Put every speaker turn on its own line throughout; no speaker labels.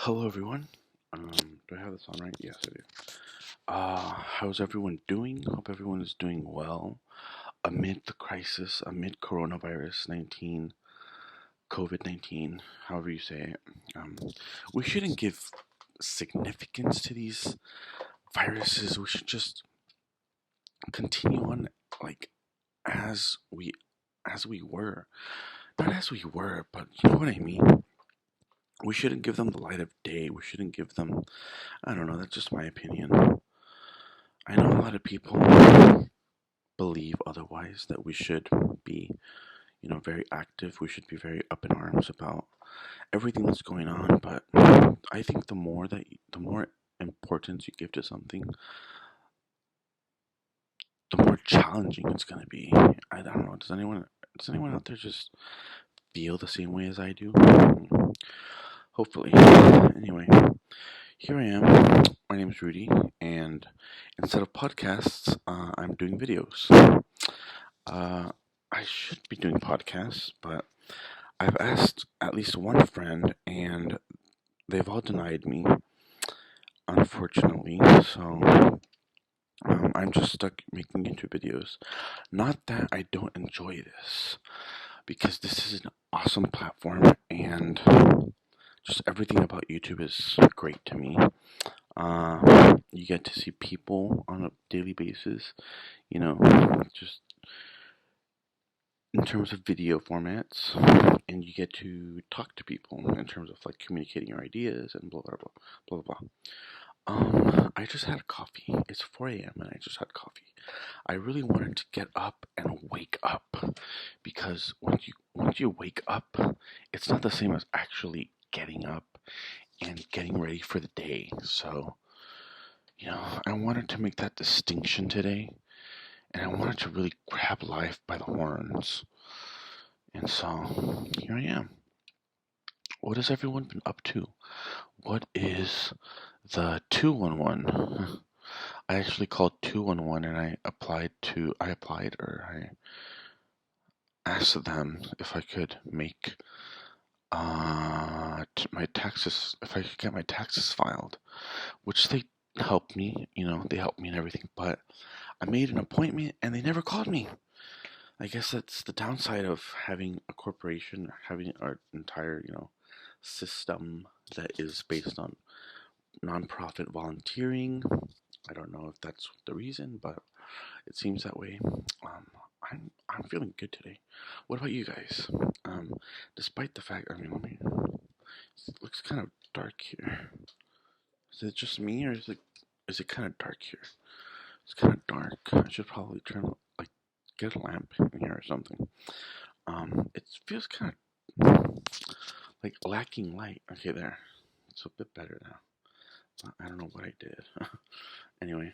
Hello, everyone. Do I have this on right? Yes, I do. How's everyone doing? Hope everyone is doing well amid the crisis, amid coronavirus 19, COVID 19, however you say it. We shouldn't give significance to these viruses. We should just continue on like as we were. Not as we were, but you know what I mean? We shouldn't give them the light of day. We shouldn't give them, I don't know, that's just my opinion. I know a lot of people believe otherwise, that we should be, very active. We should be very up in arms about everything that's going on. But I think the more importance you give to something, the more challenging it's going to be. I don't know. Does anyone out there just feel the same way as I do? Hopefully. Anyway, here I am. My name is Rudy, and instead of podcasts, I'm doing videos. I should be doing podcasts, but I've asked at least one friend, and they've all denied me, unfortunately. So I'm just stuck making YouTube videos. Not that I don't enjoy this, because this is an awesome platform, and just everything about YouTube is great to me. You get to see people on a daily basis, just in terms of video formats, and you get to talk to people in terms of like communicating your ideas and blah blah blah blah blah. I just had coffee. It's 4 a.m. and I just had coffee. I really wanted to get up and wake up, because once you wake up, it's not the same as actually getting up and getting ready for the day. So, I wanted to make that distinction today, and I wanted to really grab life by the horns. And so, here I am. What has everyone been up to? What is the 211? I actually called 211 and I asked them if I could make my taxes, if I could get my taxes filed, which they helped me, they helped me and everything, but I made an appointment and they never called me. I guess that's the downside of having a corporation, having our entire, system that is based on nonprofit volunteering. I don't know if that's the reason, but it seems that way. I'm feeling good today. What about you guys? Despite the fact, it looks kind of dark here. Is it just me, or is it kind of dark here? It's kind of dark. I should probably get a lamp in here or something. It feels kind of like lacking light. Okay, there. It's a bit better now. I don't know what I did. Anyway,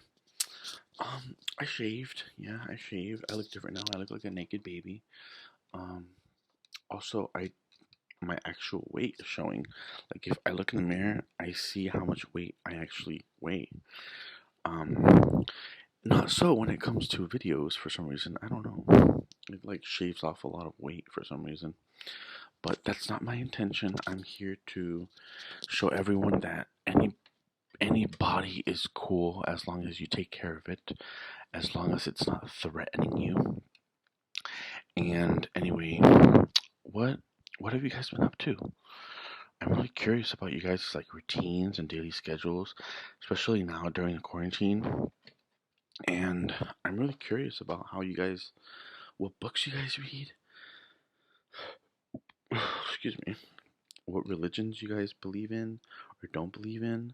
I shaved. Yeah, I shaved. I look different now. I look like a naked baby. Also, my actual weight is showing. Like, if I look in the mirror, I see how much weight I actually weigh. Not so when it comes to videos. For some reason, I don't know. It like shaves off a lot of weight for some reason. But that's not my intention. I'm here to show everyone that any body is cool as long as you take care of it, as long as it's not threatening you. And anyway, what have you guys been up to? I'm really curious about you guys' like routines and daily schedules, especially now during the quarantine. And I'm really curious about what books you guys read. Excuse me. What religions you guys believe in or don't believe in.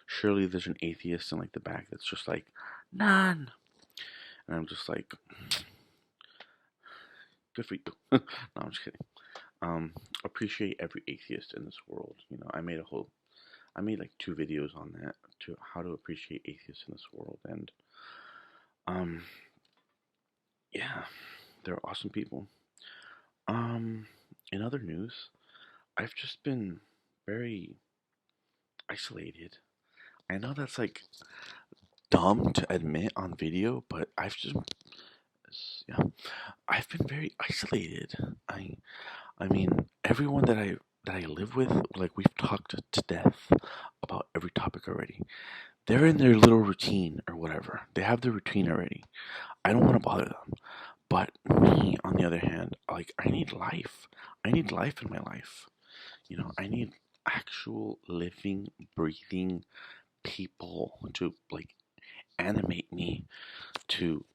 Surely there's an atheist in like the back that's just like, none. And I'm just like, good for you. No, I'm just kidding. Appreciate every atheist in this world. I made like 2 videos on that, to how to appreciate atheists in this world, and yeah, they're awesome people. In other news, I've just been very isolated. I know that's like dumb to admit on video, but I've been very isolated. I mean, everyone that that I live with, like we've talked to death about every topic already. They're in their little routine or whatever. They have their routine already. I don't want to bother them. But me, on the other hand, like I need life. I need life in my life. I need actual living, breathing people to like animate me, to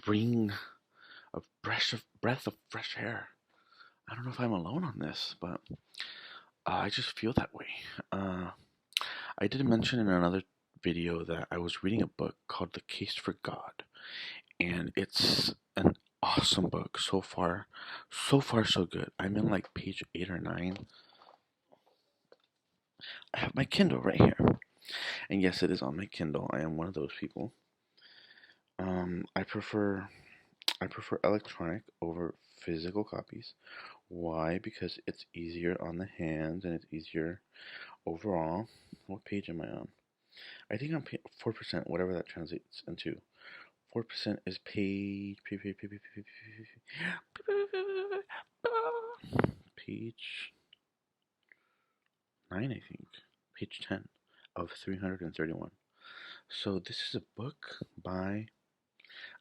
bring a breath of fresh air. I don't know if I'm alone on this, but I just feel that way. Uh, I did mention in another video that I was reading a book called The Case for God, and it's an awesome book so far. So far, so good. I'm in like page 8 or 9. I have my Kindle right here, and yes, it is on my Kindle. I am one of those people. I prefer electronic over physical copies. Why? Because it's easier on the hands and it's easier overall. What page am I on? I think I'm 4%, whatever that translates into. 4% is page 9, I think. Page 10 of 331. So this is a book by,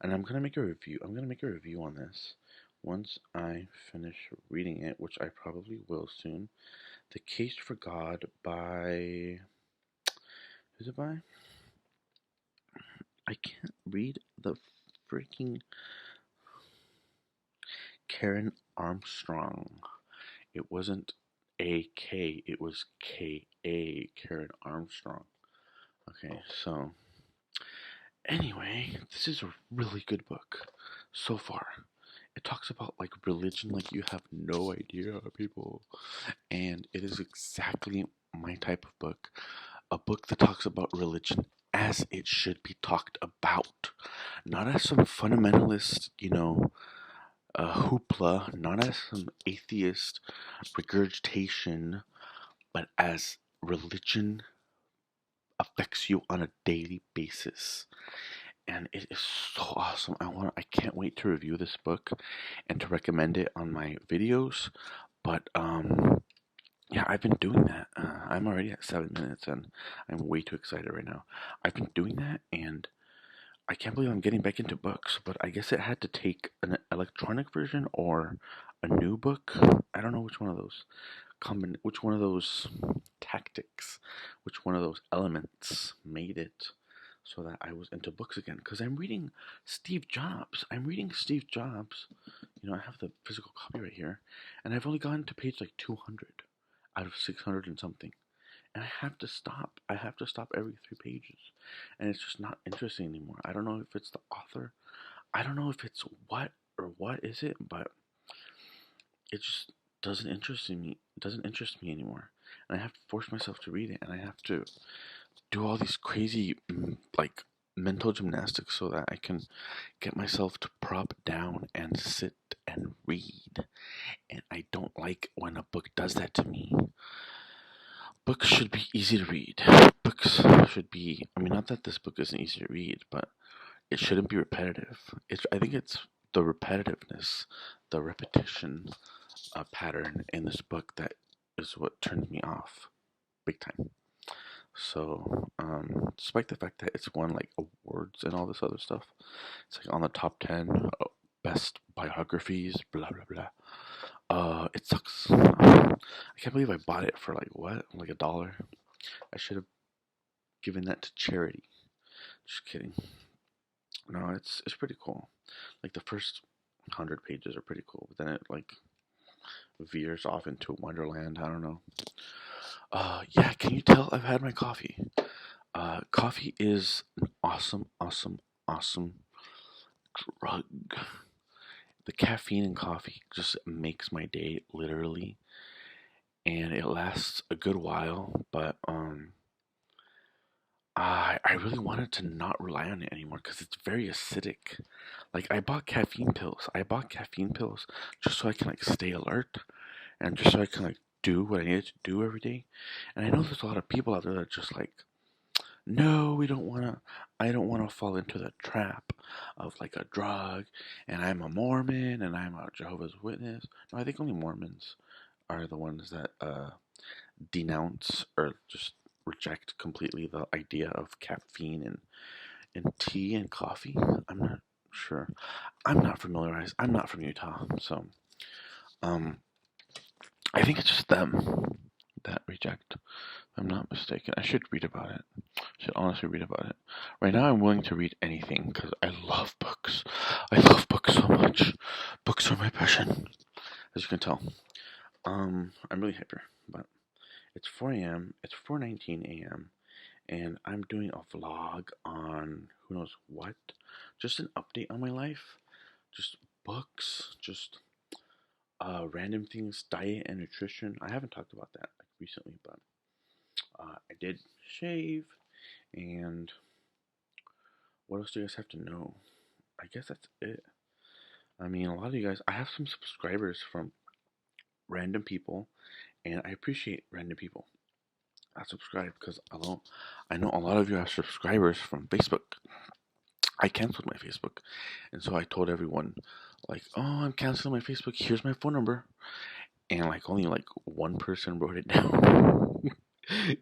and I'm gonna make a review. I'm gonna make a review on this once I finish reading it, which I probably will soon. The Case for God by, who's it by? I can't read the freaking Karen Armstrong. It wasn't A-K, it was K-A, Karen Armstrong. Okay, so anyway, this is a really good book so far. It talks about like religion like you have no idea, people. And it is exactly my type of book. A book that talks about religion as it should be talked about. Not as some fundamentalist, hoopla, not as some atheist regurgitation, but as religion affects you on a daily basis. And it is so awesome. I can't wait to review this book and to recommend it on my videos. But yeah, I've been doing that. I'm already at 7 minutes and I'm way too excited right now. I've been doing that and I can't believe I'm getting back into books, but I guess it had to take an electronic version or a new book. I don't know which one of those which one of those tactics, which one of those elements made it so that I was into books again. Because I'm reading Steve Jobs. I'm reading Steve Jobs. I have the physical copy right here, and I've only gotten to page like 200 out of 600 and something. And I have to stop. I have to stop every 3 pages. And it's just not interesting anymore. I don't know if it's the author. I don't know if it's what is it, but it just doesn't interest me anymore. And I have to force myself to read it, and I have to do all these crazy like mental gymnastics so that I can get myself to prop down and sit and read. And I don't like when a book does that to me. Books should be easy to read. Books should be, I mean, not that this book isn't easy to read, but it shouldn't be repetitive. I think it's the repetitiveness, the repetition pattern in this book that is what turned me off big time. So, despite the fact that it's won like awards and all this other stuff, it's like on the top 10 best biographies, blah blah blah. It sucks. I can't believe I bought it for like what? Like $1. I should have given that to charity. Just kidding. No, it's pretty cool. Like the first 100 pages are pretty cool, but then it like veers off into Wonderland. I don't know. Yeah. Can you tell I've had my coffee? Coffee is an awesome, awesome, awesome drug. The caffeine in coffee just makes my day literally, and it lasts a good while. But I really wanted to not rely on it anymore because it's very acidic. Like I bought caffeine pills. I bought caffeine pills just so I can like stay alert and just so I can like do what I needed to do every day. And I know there's a lot of people out there that are just like, no, we don't want to, I don't want to fall into the trap of like a drug, and I'm a Mormon and I'm a Jehovah's Witness. No, I think only Mormons are the ones that denounce or just reject completely the idea of caffeine in tea and coffee. I'm not sure. I'm not familiarized. I'm not from Utah, so um, I think it's just them that reject. If I'm not mistaken. I should read about it. I should honestly read about it. Right now, I'm willing to read anything because I love books. I love books so much. Books are my passion, as you can tell. I'm really hyper, but it's 4 a.m. It's 4:19 a.m. and I'm doing a vlog on who knows what. Just an update on my life. Just books. Just random things, diet and nutrition. I haven't talked about that like recently, but I did shave. And what else do you guys have to know? I guess that's it. I mean, a lot of you guys. I have some subscribers from random people, and I appreciate random people. I subscribe because although I know a lot of you have subscribers from Facebook, I canceled my Facebook, and so I told everyone, like, "Oh, I'm canceling my Facebook. Here's my phone number," and like only like one person wrote it down.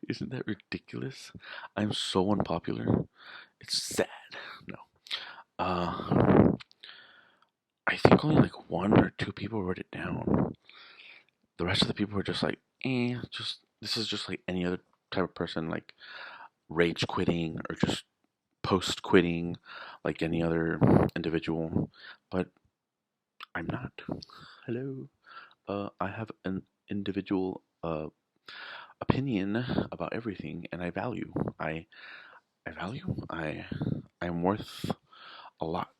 Isn't that ridiculous? I'm so unpopular. It's sad. No. I think only like one or two people wrote it down. The rest of the people were just like, just this is just like any other type of person, like rage quitting or just post quitting, like any other individual. But I'm not. Hello. I have an individual opinion about everything, and I value. I value. I'm worth a lot,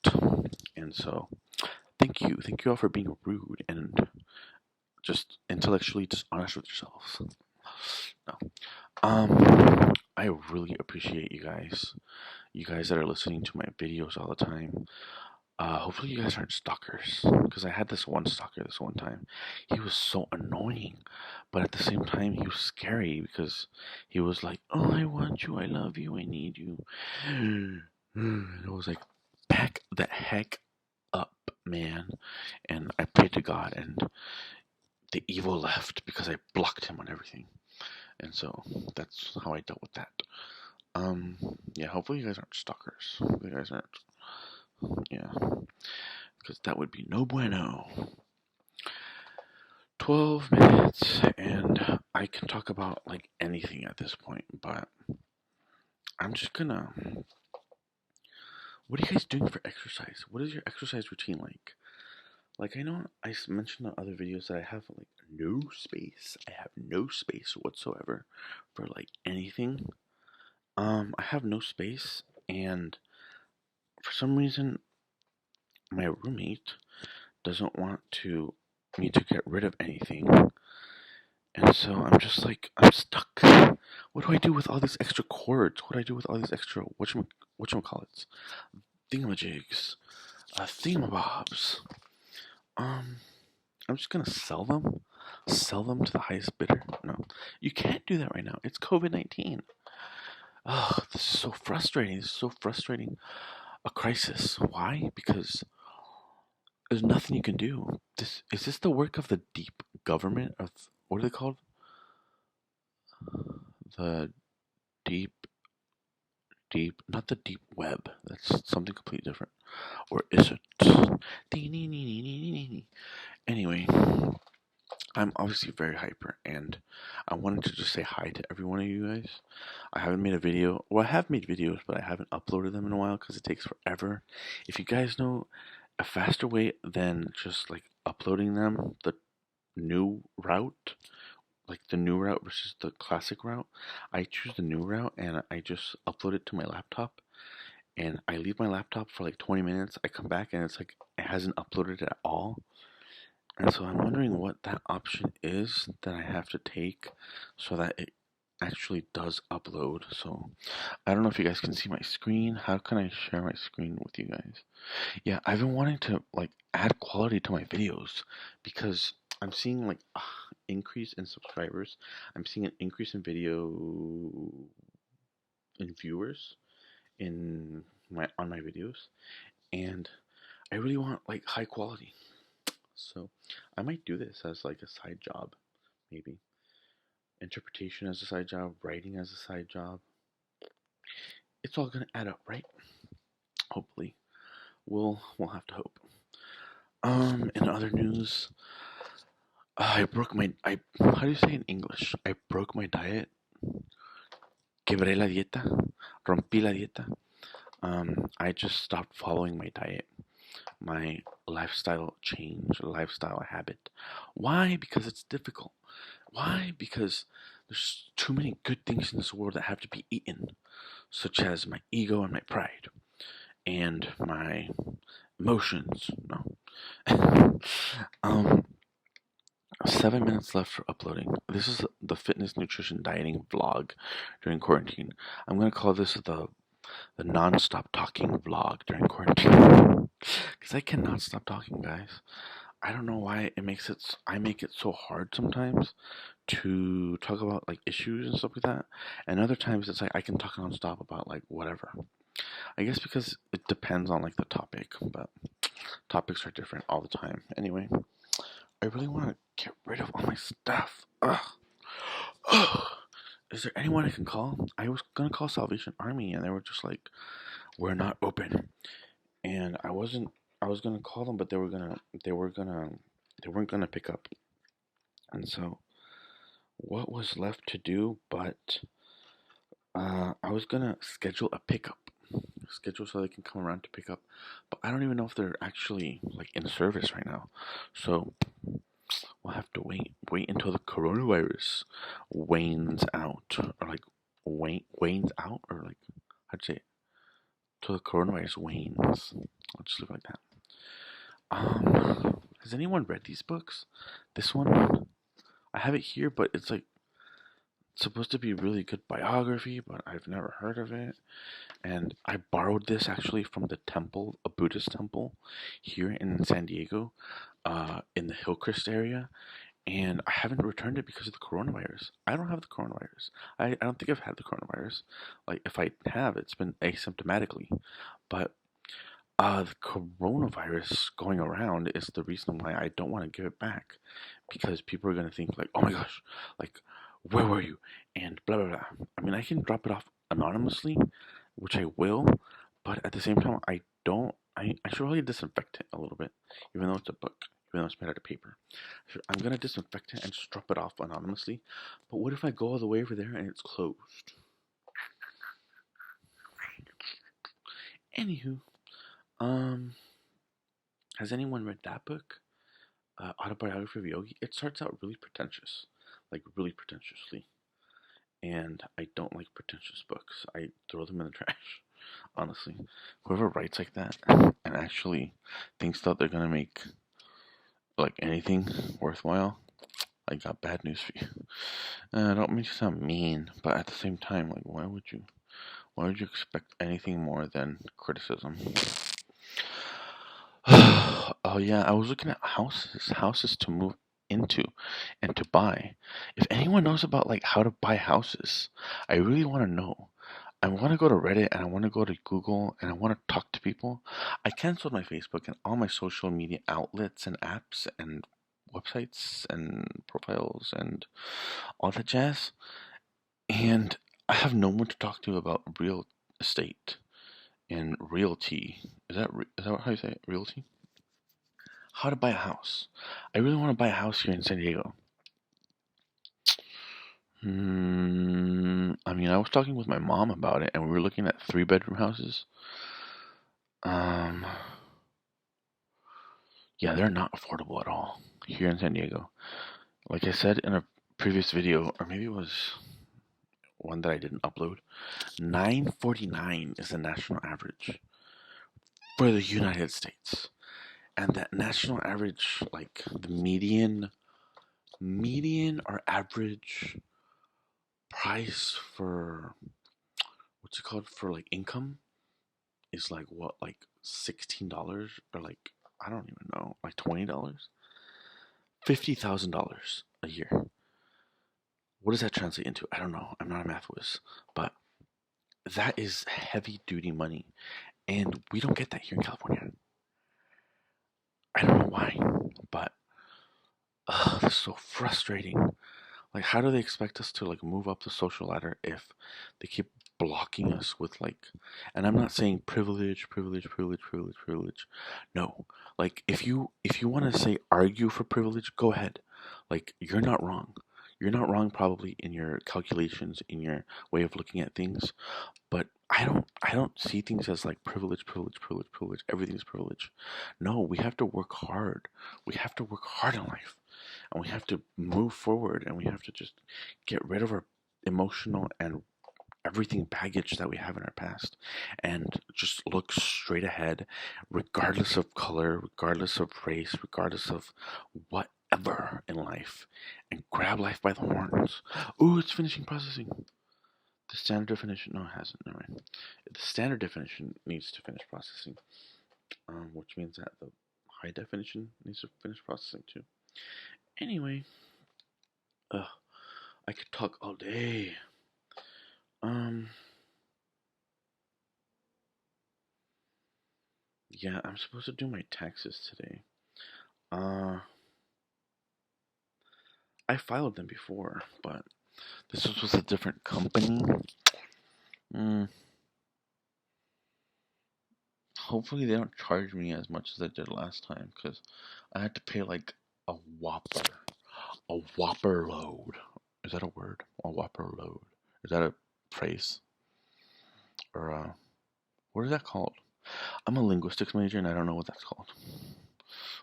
and so thank you all for being rude and just intellectually dishonest with yourselves. No. I really appreciate you guys. You guys that are listening to my videos all the time. Hopefully you guys aren't stalkers, because I had this one stalker this one time. He was so annoying, but at the same time he was scary because he was like, "Oh, I want you, I love you, I need you." And I was like, "Back the heck up, man!" And I prayed to God, and the evil left because I blocked him on everything. And so that's how I dealt with that. Yeah, hopefully you guys aren't stalkers. You guys aren't, yeah, because that would be no bueno. 12 minutes, and I can talk about like anything at this point, but I'm just gonna. What are you guys doing for exercise? What is your exercise routine like? Like, I know I mentioned in other videos that I have like no space. I have no space whatsoever for like anything. I have no space, and for some reason, my roommate doesn't want to me to get rid of anything, and so I'm just like I'm stuck. What do I do with all these extra cords? What do I do with all these extra whatchamacallits, thingamajigs, thingamabobs? Um, I'm just gonna sell them to the highest bidder. No, you can't do that right now. It's COVID-19. Oh, this is so frustrating. This is so frustrating. A crisis. Why? Because there's nothing you can do. This is this the work of the deep government of what are they called? The deep, not the deep web. That's something completely different. Or is it? Anyway, I'm obviously very hyper, and I wanted to just say hi to every one of you guys. I haven't made a video. Well, I have made videos, but I haven't uploaded them in a while because it takes forever. If you guys know a faster way than just like uploading them, the new route, like the new route versus the classic route, I choose the new route and I just upload it to my laptop. And I leave my laptop for like 20 minutes. I come back and it's like it hasn't uploaded at all. And so I'm wondering what that option is that I have to take so that it actually does upload. So I don't know if you guys can see my screen. How can I share my screen with you guys? Yeah, I've been wanting to like add quality to my videos because I'm seeing like increase in subscribers. I'm seeing an increase in video in viewers in my on my videos, and I really want like high quality. So I might do this as like a side job. maybe. Interpretation as a side job, writing as a side job. It's all gonna add up, right? Hopefully. We'll have to hope. In other news, I broke my I how do you say in English? I broke my diet. Quebré la dieta. Rompí la dieta. I just stopped following my diet, my lifestyle change, lifestyle habit. Why? Because it's difficult. Why? Because there's too many good things in this world that have to be eaten, such as my ego and my pride, and my emotions. No. 7 minutes left for uploading. This is the fitness, nutrition, dieting vlog during quarantine. I'm gonna call this the non-stop talking vlog during quarantine because I cannot stop talking, guys. I don't know why I make it so hard sometimes to talk about like issues and stuff like that, and other times it's like I can talk non-stop about like whatever. I guess because it depends on like the topic, but topics are different all the time. Anyway, I really want to get rid of all my stuff. Ugh. Ugh. Is there anyone I can call? I was gonna call Salvation Army, and they were just like, "We're not open." And I wasn't. I was gonna call them, but they weren't gonna pick up. And so, what was left to do? But I was gonna schedule a pickup, schedule so they can come around to pick up. But I don't even know if they're actually like in service right now. So we'll have to wait until the coronavirus wanes out, or like wanes out, or like how'd you say it? Till the coronavirus wanes. I'll just leave it like that. Has anyone read these books? This one, I have it here, but it's like supposed to be really good biography, but I've never heard of it. And I borrowed this actually from the temple, a Buddhist temple here in San Diego, in the Hillcrest area. And I haven't returned it because of the coronavirus. I don't have the coronavirus. I don't think I've had the coronavirus. Like, if I have, it's been asymptomatically. But the coronavirus going around is the reason why I don't want to give it back, because people are going to think like, oh my gosh, like, where were you? And blah, blah, blah. I mean, I can drop it off anonymously, which I will, but at the same time, I should really disinfect it a little bit, even though it's a book, even though it's made out of paper. I'm going to disinfect it and just drop it off anonymously. But what if I go all the way over there and it's closed? Anywho, um, has anyone read that book? Autobiography of Yogi? It starts out really pretentious, like really pretentiously. And I don't like pretentious books. I throw them in the trash, honestly. Whoever writes like that and actually thinks that they're gonna make like anything worthwhile, I got bad news for you. I don't mean to sound mean, but at the same time, like why would you expect anything more than criticism? Oh yeah, I was looking at houses to move into and to buy. If anyone knows about like how to buy houses, I really want to know. I want to go to Reddit and I want to go to Google and I want to talk to people. I canceled my Facebook and all my social media outlets and apps and websites and profiles and all that jazz. And I have no one to talk to about real estate and realty. Is that how you say it? Realty? How to buy a house. I really want to buy a house here in San Diego. I mean, I was talking with my mom about it, and we were looking at 3-bedroom houses. Yeah, they're not affordable at all here in San Diego. Like I said in a previous video, or maybe it was one that I didn't upload, $949 is the national average for the United States. And that national average, like the median or average price for what's it called for like income is like what, like $16, or like I don't even know, like $20, $50,000 a year. What does that translate into? I don't know. I'm not a math whiz, but that is heavy duty money, and we don't get that here in California. I don't know why, but this is so frustrating. Like, how do they expect us to like move up the social ladder if they keep blocking us with like, and I'm not saying privilege, privilege, privilege, privilege, privilege. No, like if you want to say argue for privilege, go ahead. Like, you're not wrong. You're not wrong probably in your calculations, in your way of looking at things, but I don't see things as like privilege, privilege, privilege, privilege. Everything's privilege. No, we have to work hard. We have to work hard in life, and we have to move forward, and we have to just get rid of our emotional and everything baggage that we have in our past, and just look straight ahead, regardless of color, regardless of race, regardless of whatever in life, and grab life by the horns. Ooh, it's finishing processing. The standard definition, no, it hasn't. Never mind. The standard definition needs to finish processing, which means that the high definition needs to finish processing too. Anyway, I could talk all day. Um, yeah, I'm supposed to do my taxes today. Uh, I filed them before, but this was with a different company. Mm, hopefully they don't charge me as much as they did last time, because I had to pay like a whopper. A whopper load. Is that a word? A whopper load. Is that a phrase? Or what is that called? I'm a linguistics major and I don't know what that's called.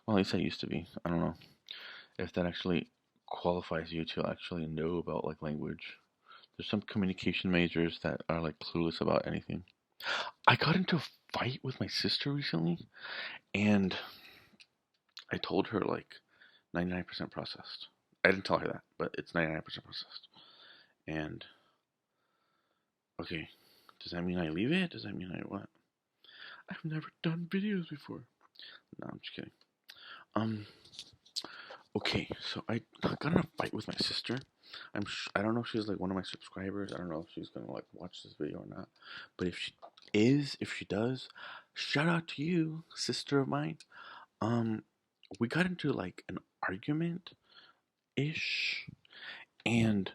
Well, at least I used to be. I don't know if that actually qualifies you to actually know about like language. There's some communication majors that are like clueless about anything. I got into a fight with my sister recently, and I told her like 99% processed. I didn't tell her that, but it's 99% processed. And okay, does that mean I leave it? Does that mean I what? I've never done videos before. No, I'm just kidding. Um, okay, so I got in a fight with my sister. I don't know if she's like one of my subscribers. I don't know if she's gonna like watch this video or not. But if she is, if she does, shout out to you, sister of mine. Um, we got into like an argument ish, and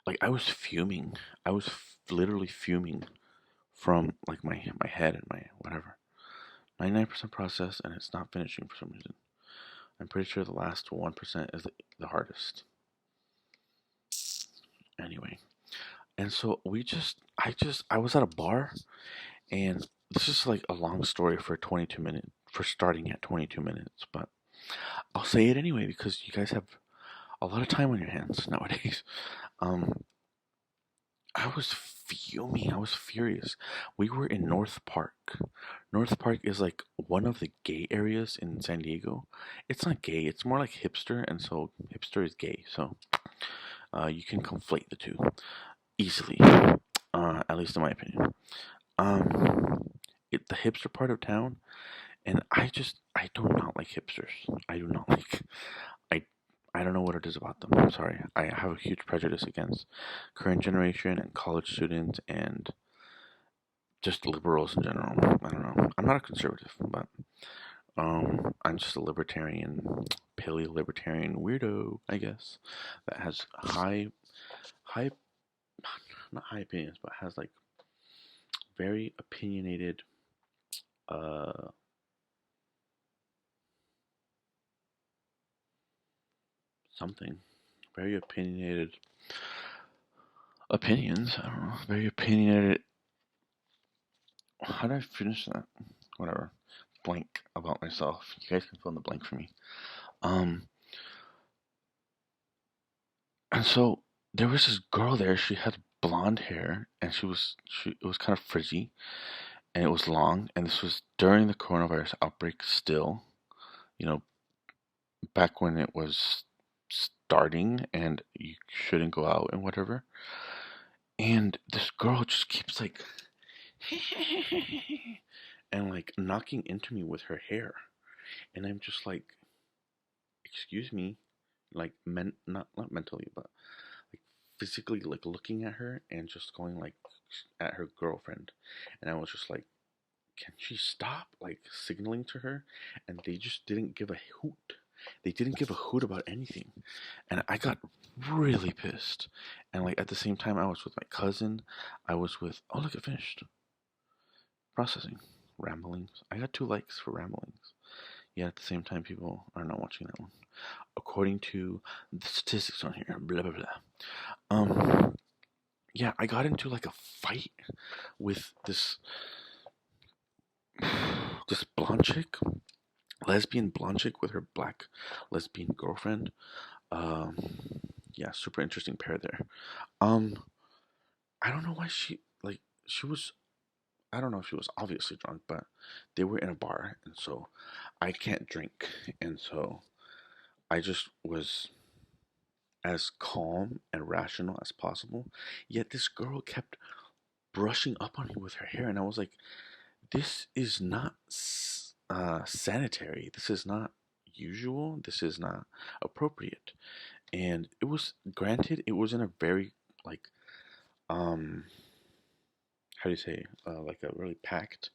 like I was fuming. I was literally fuming from like my head and my whatever. 99% process, and it's not finishing for some reason. I'm pretty sure the last 1% is the hardest. Anyway, and so I was at a bar, and this is like a long story for 22 minutes, for starting at 22 minutes, but I'll say it anyway because you guys have a lot of time on your hands nowadays. Um, I was fuming. I was furious. We were in North Park. North Park is like one of the gay areas in San Diego. It's not gay. It's more like hipster, and so hipster is gay. So you can conflate the two easily, at least in my opinion. The hipster part of town, and I do not like hipsters. I do not like. I I don't know what it is about them. I'm sorry. I have a huge prejudice against current generation and college students and just liberals in general. I don't know. I'm not a conservative, but I'm just a libertarian, paleo libertarian weirdo, I guess, that has high, not high opinions, but has like very opinionated, uh, something, very opinionated opinions. I don't know. Very opinionated. How do I finish that? Whatever. Blank about myself. You guys can fill in the blank for me. Um, and so there was this girl there. She had blonde hair, and she it was kind of frizzy, and it was long. And this was during the coronavirus outbreak. Still, you know, back when it was starting, and you shouldn't go out and whatever. And this girl just keeps like and like knocking into me with her hair, and I'm just like, excuse me, like not mentally, but like physically like looking at her and just going like at her girlfriend, and I was just like, can she stop, like signaling to her, and they just didn't give a hoot. They didn't give a hoot about anything. And I got really pissed. And like at the same time I was with my cousin, I was with oh look, it finished. Processing. Ramblings. I got 2 likes for ramblings. Yet at the same time people are not watching that one. According to the statistics on here. Blah blah blah. Yeah, I got into like a fight with this blonde chick, lesbian blonde chick with her black lesbian girlfriend. Um, yeah, super interesting pair there. Um, I don't know why she was. I don't know if she was obviously drunk, but they were in a bar, and so I can't drink, and so I just was as calm and rational as possible. Yet this girl kept brushing up on me with her hair, and I was like, "This is not sanitary. This is not usual. This is not appropriate." And it was granted, it was in a very like um how do you say like a really packed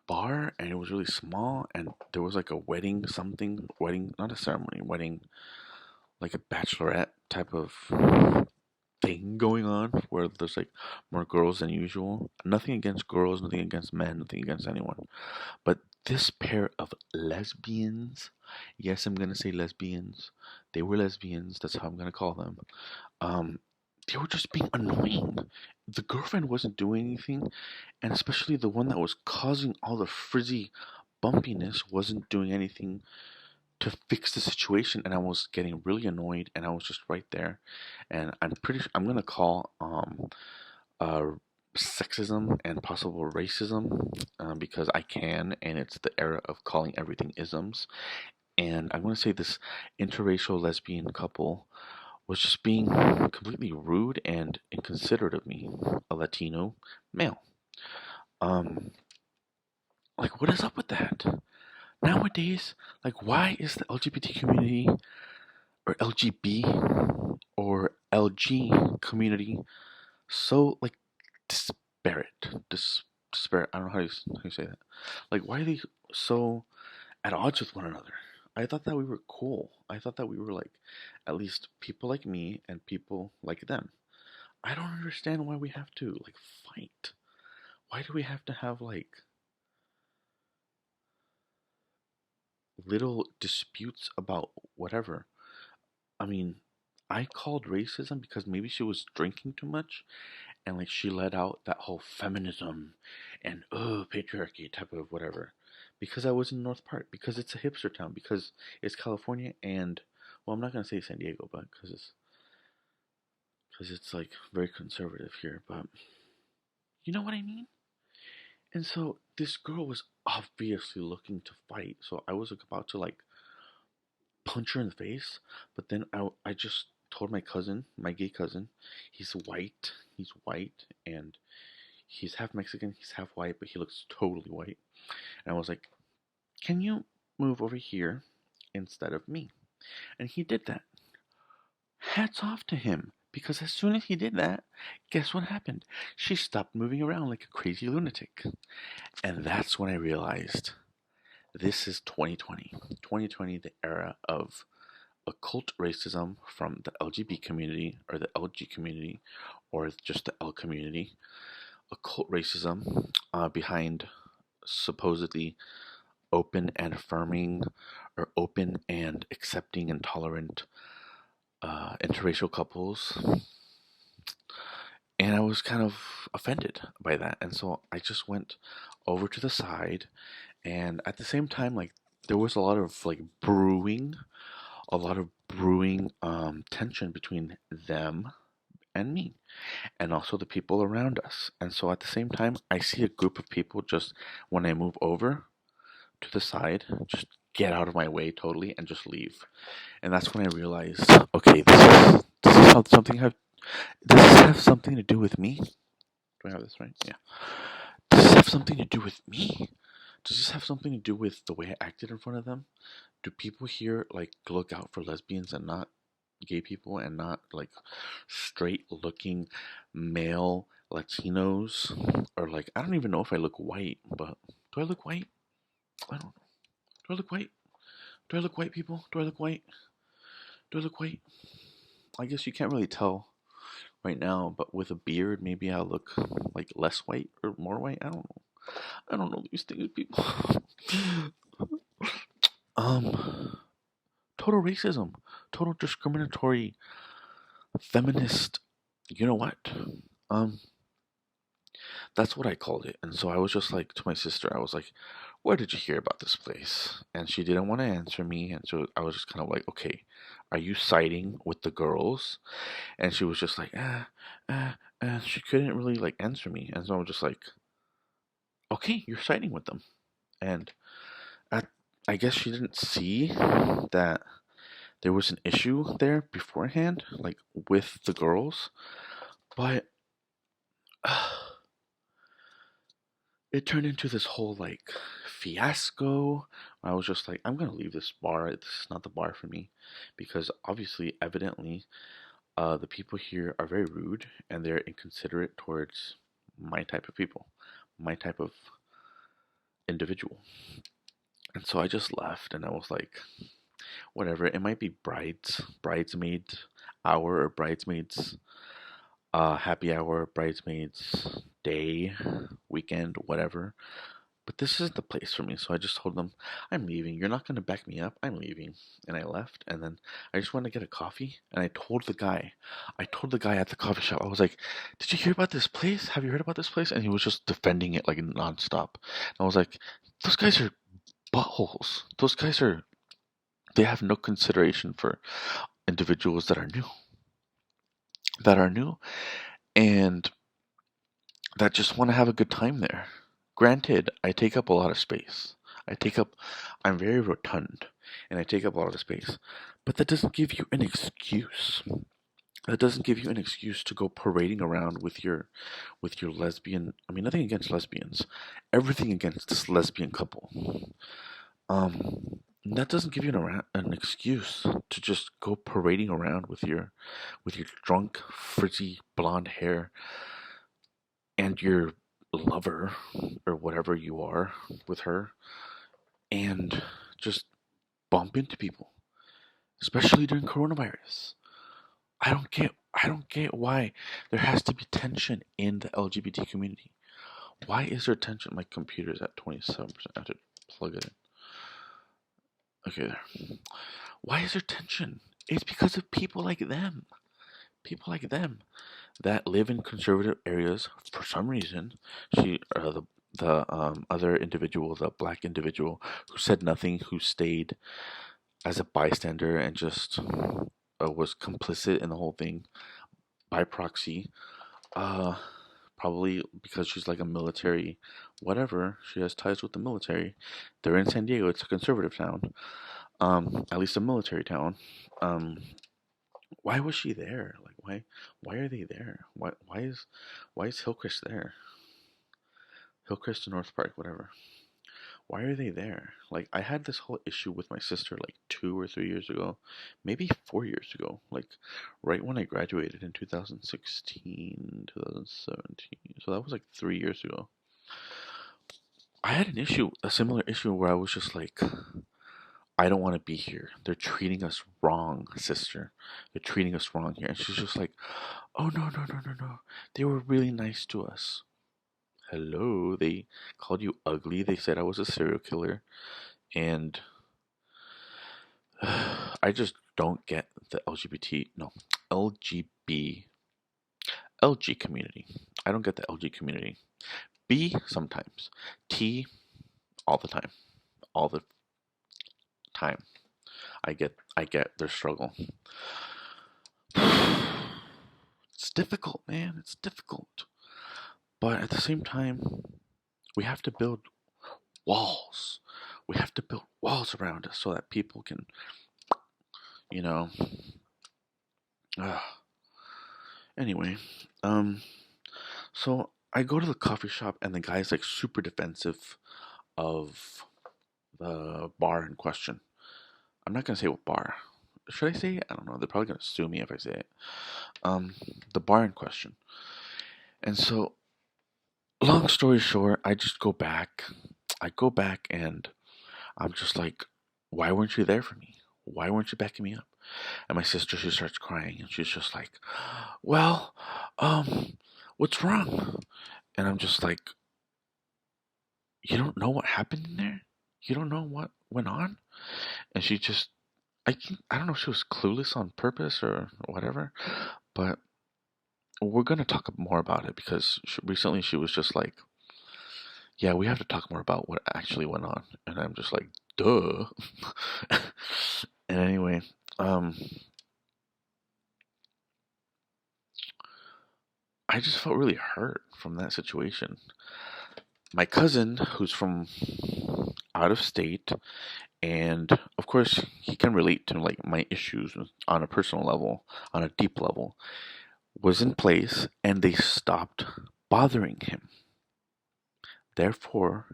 bar, and it was really small, and there was like a wedding something wedding, not a ceremony, wedding, like a bachelorette type of thing going on where there's like more girls than usual. Nothing against girls, nothing against men, nothing against anyone, but this pair of lesbians, yes, I'm gonna say lesbians, they were lesbians, that's how I'm gonna call them. um they were just being annoying. The girlfriend wasn't doing anything, and especially the one that was causing all the frizzy bumpiness wasn't doing anything to fix the situation, and I was getting really annoyed, and I was just right there. And I'm pretty sure I'm gonna call uh sexism and possible racism, because I can, and it's the era of calling everything isms. And I'm gonna say this interracial lesbian couple was just being completely rude and inconsiderate of me, a Latino male. Um, like, what is up with that? Nowadays, like, why is the LGBT community, or LGB, or LG community so, like, disparate? Disparate, I don't know how you say that. Like, why are they so at odds with one another? I thought that we were cool. I thought that we were, like, at least people like me and people like them. I don't understand why we have to like fight. Why do we have to have like little disputes about whatever? I mean, I called racism because maybe she was drinking too much, and like she let out that whole feminism and patriarchy type of whatever. Because I was in North Park, because it's a hipster town, because it's California, and well, I'm not gonna say San Diego, but because it's like very conservative here, but you know what I mean? And so this girl was obviously looking to fight. So I was like, about to like punch her in the face. But then I just told my cousin, my gay cousin, he's white, and he's half Mexican, he's half white, but he looks totally white. And I was like, can you move over here instead of me? And he did that. Hats off to him. Because as soon as he did that, guess what happened? She stopped moving around like a crazy lunatic. And that's when I realized this is 2020. 2020, the era of occult racism from the LGBT community, or the LG community, or just the L community. Occult racism behind supposedly open and affirming, or open and accepting and tolerant interracial couples. And I was kind of offended by that. And so I just went over to the side, and at the same time, like, there was a lot of like brewing tension between them and me, and also the people around us. And so at the same time, I see a group of people just, when I move over to the side, just get out of my way totally and just leave. And that's when I realized, okay, this is how something have does this have something to do with me? Do I have this right? Yeah. Does this have something to do with me? Does this have something to do with the way I acted in front of them? Do people here like look out for lesbians and not gay people, and not like straight looking male Latinos? Or like, I don't even know if I look white, but do I look white? I don't know. Do I look white? Do I look white, people? Do I look white? Do I look white? I guess you can't really tell right now, but with a beard, maybe I'll look like less white or more white. I don't know. I don't know these things, people. um, Total racism, total discriminatory, feminist. You know what? Um, that's what I called it. And so I was just like to my sister, I was like, "Where did you hear about this place?" And she didn't want to answer me, and so I was just kind of like, "Okay, are you siding with the girls?" And she was just like, and she couldn't really like answer me, and so I was just like, "Okay, you're siding with them." And I, I guess she didn't see that there was an issue there beforehand, like with the girls, but it turned into this whole like fiasco. I was just like, I'm gonna leave this bar. This is not the bar for me, because obviously, evidently, the people here are very rude and they're inconsiderate towards my type of people, my type of individual. And so I just left, and I was like, whatever. It might be bridesmaid hour or bridesmaids happy hour, bridesmaids day, weekend, whatever. But this isn't the place for me. So I just told them, I'm leaving. You're not going to back me up. I'm leaving. And I left. And then I just wanted to get a coffee. And I told the guy at the coffee shop, I was like, did you hear about this place? Have you heard about this place? And he was just defending it like nonstop. And I was like, those guys are buttholes. They have no consideration for individuals that are new, and that just want to have a good time there. Granted, I take up a lot of space. I'm very rotund, and I take up a lot of space. But that doesn't give you an excuse. That doesn't give you an excuse to go parading around with your lesbian. I mean, nothing against lesbians, everything against this lesbian couple. That doesn't give you an excuse to just go parading around with your drunk, frizzy blonde hair and your lover or whatever you are with her, and just bump into people, especially during coronavirus. I don't get why there has to be tension in the LGBT community. Why is there tension? My computer's at 27%. I have to plug it in. Okay, there. Why is there tension? It's because of people like them. People like them that live in conservative areas for some reason. The other individual, the black individual who said nothing, who stayed as a bystander and just was complicit in the whole thing by proxy. Uh, Probably because she's like a military, whatever. She has ties with the military. They're in San Diego. It's a conservative town. At least a military town. Um, why was she there? Like, why are they there? Why is Hillcrest there? Hillcrest and North Park, whatever. Why are they there? Like, I had this whole issue with my sister like 2 or 3 years ago, maybe 4 years ago. Like, right when I graduated in 2016, 2017. So that was like 3 years ago. I had a similar issue where I was just like, I don't want to be here. They're treating us wrong, sister. They're treating us wrong here. And she's just like, oh, no, no, no, no, no. They were really nice to us. Hello, they called you ugly. They said I was a serial killer. And I just don't get the LGBT, no, LGB, LG community. I don't get the LG community. B, sometimes. T, all the time. All the time. I get their struggle. It's difficult, man. It's difficult. But at the same time, we have to build walls. We have to build walls around us so that people can, you know. Uh, anyway, um, so I go to the coffee shop and the guy's like super defensive of the bar in question. I'm not gonna say what bar. Should I say it? I don't know. They're probably gonna sue me if I say it. Um, the bar in question. And so, long story short, I just go back. I go back and I'm just like, why weren't you there for me? Why weren't you backing me up? And my sister, she starts crying and she's just like, well, what's wrong? And I'm just like, you don't know what happened in there? You don't know what went on? And she just, I don't know if she was clueless on purpose or whatever, but we're going to talk more about it because recently she was just like, yeah, we have to talk more about what actually went on. And I'm just like, duh. And anyway, I just felt really hurt from that situation. My cousin, who's from out of state, and of course he can relate to like my issues on a personal level, on a deep level, was in place and they stopped bothering him. Therefore,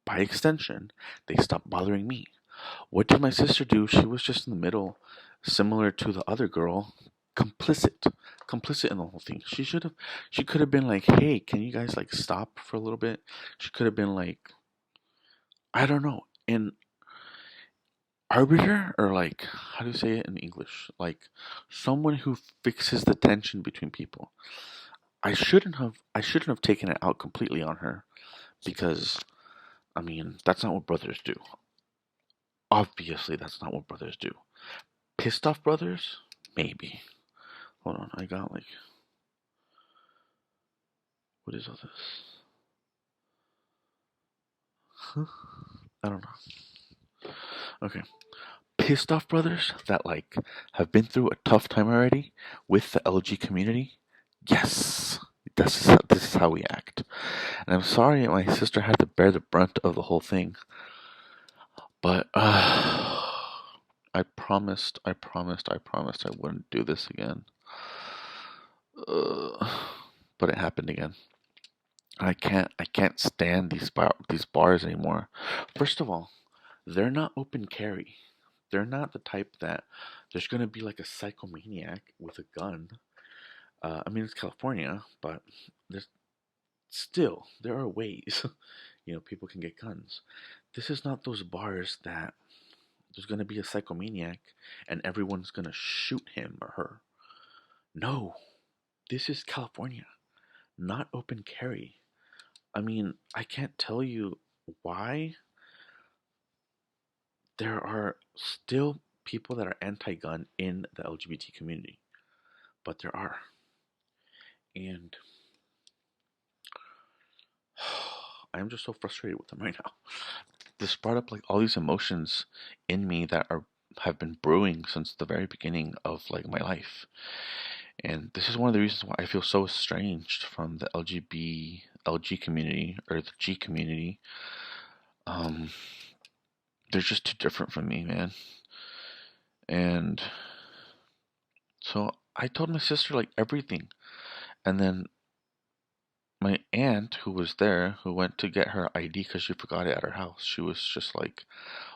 by extension, they stopped bothering me. What did my sister do? She was just in the middle, similar to the other girl, complicit, complicit in the whole thing. She could have been like, "Hey, can you guys like stop for a little bit?" She could have been like, I don't know, an arbiter or like, how do you say it in English? Like someone who fixes the tension between people. I shouldn't have taken it out completely on her because I mean, that's not what brothers do. Obviously, that's not what brothers do. Pissed off brothers? Maybe. Hold on, I got like, what is all this? Huh? I don't know. Okay. Pissed off brothers that like have been through a tough time already with the LG community? Yes. This is how we act. And I'm sorry my sister had to bear the brunt of the whole thing. But I promised I wouldn't do this again. Uh, but it happened again. I can't stand these bars anymore. First of all, they're not open carry. They're not the type that there's gonna be like a psychomaniac with a gun. I mean, it's California, but there's still there are ways, people can get guns. This is not those bars that there's gonna be a psychomaniac and everyone's gonna shoot him or her. No, this is California, not open carry. I mean, I can't tell you why there are still people that are anti-gun in the LGBT community, but there are. And I'm just so frustrated with them right now. This brought up like all these emotions in me that are have been brewing since the very beginning of like my life. And this is one of the reasons why I feel so estranged from the LG community or the G community. Um, they're just too different from me, man. And so I told my sister like everything. And then my aunt, who was there, who went to get her ID because she forgot it at her house, she was just like,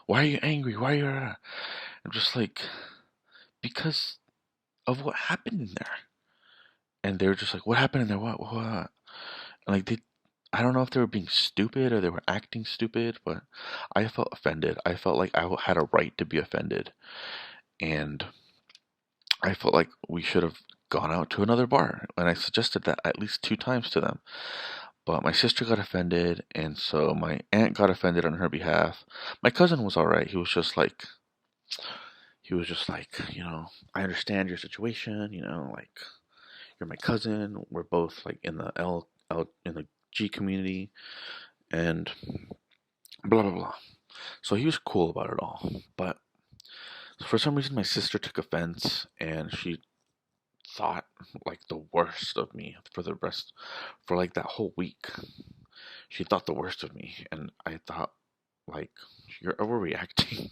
"Why are you angry? Why are you?" I'm just like, because of what happened in there. And they were just like, "What happened in there? What?" And like I don't know if they were being stupid or they were acting stupid, but I felt offended. I felt like I had a right to be offended, and I felt like we should have gone out to another bar. And I suggested that at least 2 times to them. But my sister got offended, and so my aunt got offended on her behalf. My cousin was alright. He was just like, I understand your situation, like you're my cousin. We're both like in the in the G community and blah blah blah. So he was cool about it all. But for some reason my sister took offense and she thought like the worst of me for like that whole week. She thought the worst of me and I thought like you're overreacting.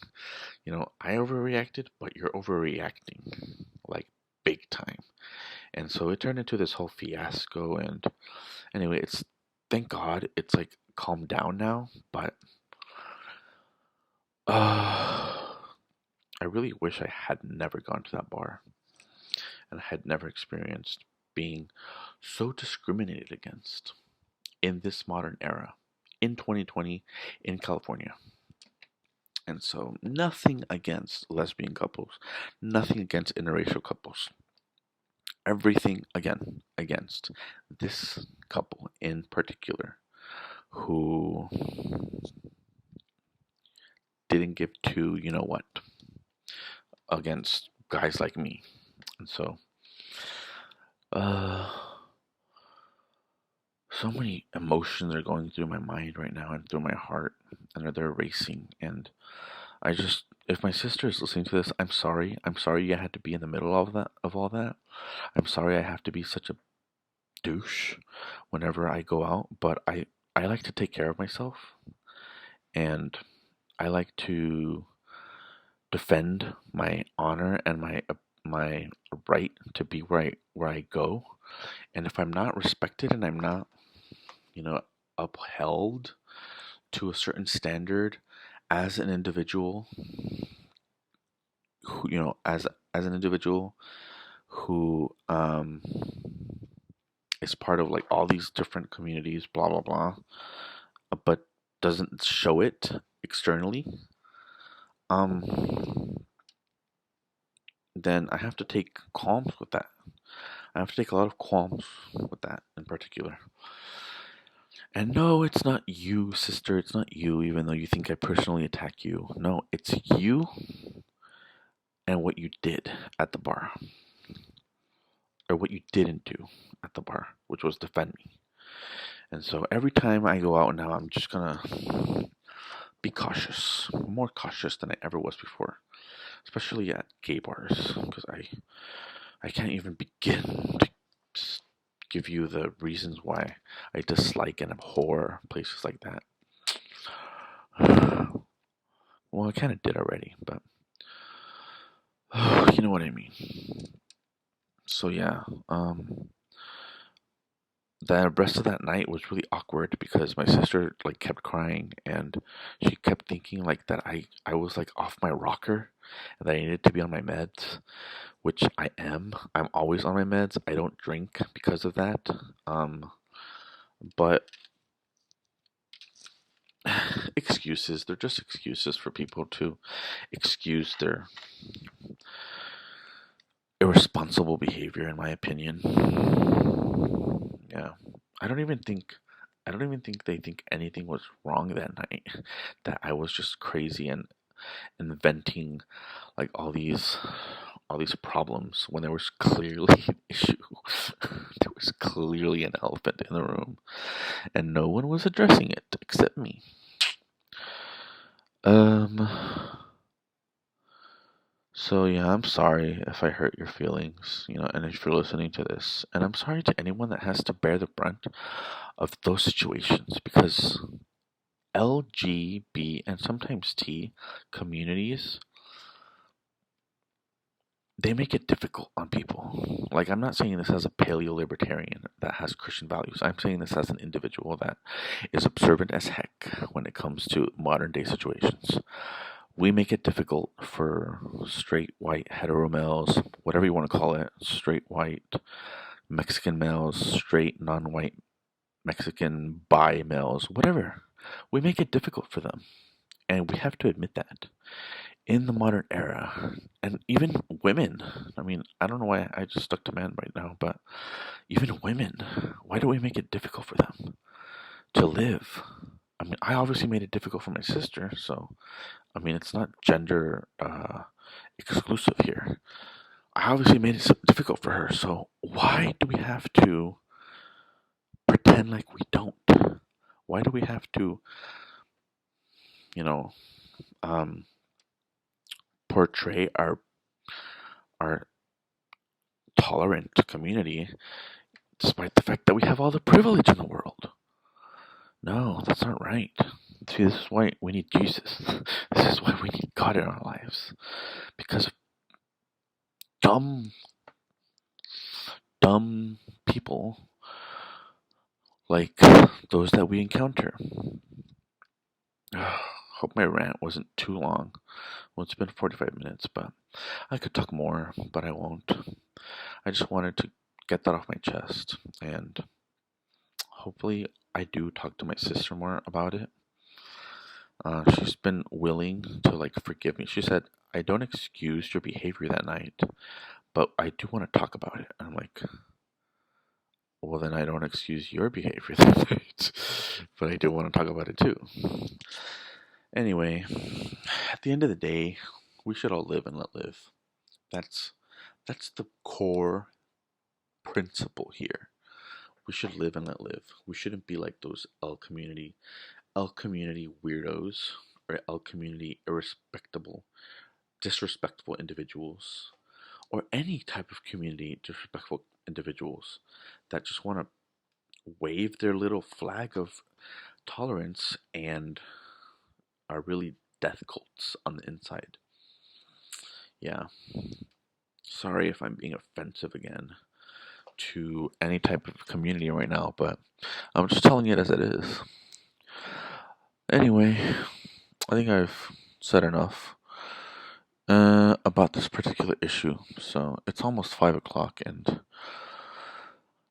I overreacted, but you're overreacting like big time. And so it turned into this whole fiasco. And anyway, thank God it's like calmed down now. But I really wish I had never gone to that bar and had never experienced being so discriminated against in this modern era in 2020 in California. And so, nothing against lesbian couples, nothing against interracial couples. Everything again against this couple in particular who didn't give two, you know what, against guys like me. And so, uh, so many emotions are going through my mind right now and through my heart, and they're racing. And I just, if my sister is listening to this, I'm sorry. I'm sorry you had to be in the middle of that, of all that. I'm sorry I have to be such a douche whenever I go out, but I like to take care of myself, and I like to defend my honor and my right to be where I go. And if I'm not respected and I'm not, you know, upheld to a certain standard as an individual, who, you know, as an individual who is part of like all these different communities, blah blah blah, but doesn't show it externally, um, then I have to take qualms with that. I have to take a lot of qualms with that in particular. And no, it's not you, sister. It's not you, even though you think I personally attack you. No, it's you and what you did at the bar. Or what you didn't do at the bar, which was defend me. And so every time I go out now, I'm just gonna be cautious, more cautious than I ever was before, especially at gay bars, because I can't even begin to give you the reasons why I dislike and abhor places like that. Well, I kind of did already, but you know what I mean. So yeah, the rest of that night was really awkward because my sister like kept crying and she kept thinking like that I was like off my rocker and that I needed to be on my meds, which I am. I'm always on my meds. I don't drink because of that. But excuses, they're just excuses for people to excuse their irresponsible behavior, in my opinion. Yeah. I don't even think they think anything was wrong that night. That I was just crazy and inventing like all these problems when there was clearly an issue. There was clearly an elephant in the room and no one was addressing it except me. So yeah, I'm sorry if I hurt your feelings, you know, and if you're listening to this. And I'm sorry to anyone that has to bear the brunt of those situations because LGB and sometimes T communities, they make it difficult on people. Like, I'm not saying this as a paleo libertarian that has Christian values. I'm saying this as an individual that is observant as heck when it comes to modern day situations. We make it difficult for straight white hetero males, whatever you want to call it, straight white Mexican males, straight non white Mexican bi males, whatever. We make it difficult for them. And we have to admit that in the modern era. And even women, I mean, I don't know why I just stuck to men right now, but even women, why do we make it difficult for them to live? I mean, I obviously made it difficult for my sister, so I mean, it's not gender exclusive here. I obviously made it so difficult for her, so why do we have to pretend like we don't? Why do we have to, you know, um, portray our tolerant community despite the fact that we have all the privilege in the world? No, that's not right. See, this is why we need Jesus. This is why we need God in our lives. Because of dumb, dumb people like those that we encounter. Hope my rant wasn't too long. Well, it's been 45 minutes, but I could talk more, but I won't. I just wanted to get that off my chest, and hopefully I do talk to my sister more about it. She's been willing to like forgive me. She said, "I don't excuse your behavior that night, but I do want to talk about it." I'm like, "Well, then I don't excuse your behavior that night, but I do want to talk about it too." Anyway, at the end of the day, we should all live and let live. That's that's the core principle here. We should live and let live. We shouldn't be like those L community weirdos or L community irrespectable, disrespectful individuals, or any type of community disrespectful individuals that just want to wave their little flag of tolerance and are really death cults on the inside. Yeah, sorry if I'm being offensive again to any type of community right now, but I'm just telling it as it is. Anyway, I think I've said enough about this particular issue. So it's almost 5 o'clock, and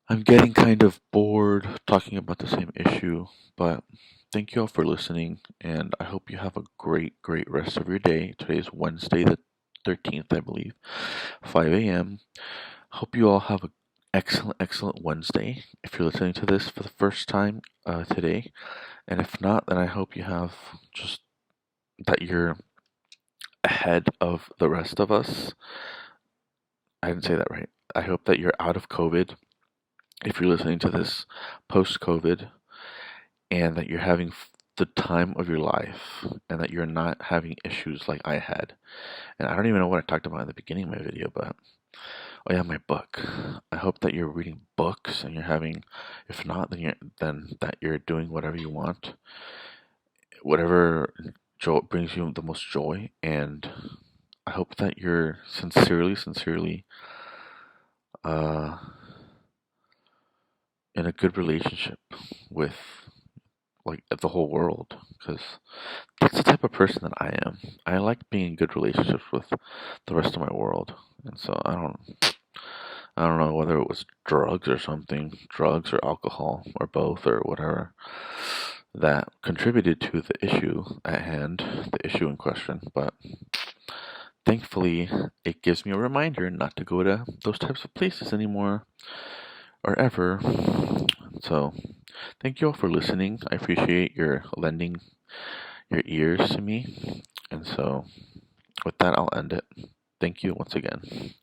I'm getting kind of bored talking about the same issue. But thank you all for listening, and I hope you have a great, great rest of your day. Today is Wednesday, the 13th, I believe, 5 a.m. Hope you all have an excellent, excellent Wednesday. If you're listening to this for the first time today, and if not, then I hope you have just that you're ahead of the rest of us. I didn't say that right. I hope that you're out of COVID if you're listening to this post COVID, and that you're having the time of your life, and that you're not having issues like I had. And I don't even know what I talked about in the beginning of my video, but oh yeah, my book. I hope that you're reading books and you're having, if not, then that you're doing whatever you want, whatever brings you the most joy, and I hope that you're sincerely, sincerely uh, in a good relationship with like the whole world, because that's the type of person that I am. I like being in good relationships with the rest of my world, and so I don't know whether it was drugs or something, drugs or alcohol or both or whatever that contributed to the issue at hand, the issue in question, but thankfully it gives me a reminder not to go to those types of places anymore or ever. So thank you all for listening. I appreciate your lending your ears to me. And so with that, I'll end it. Thank you once again.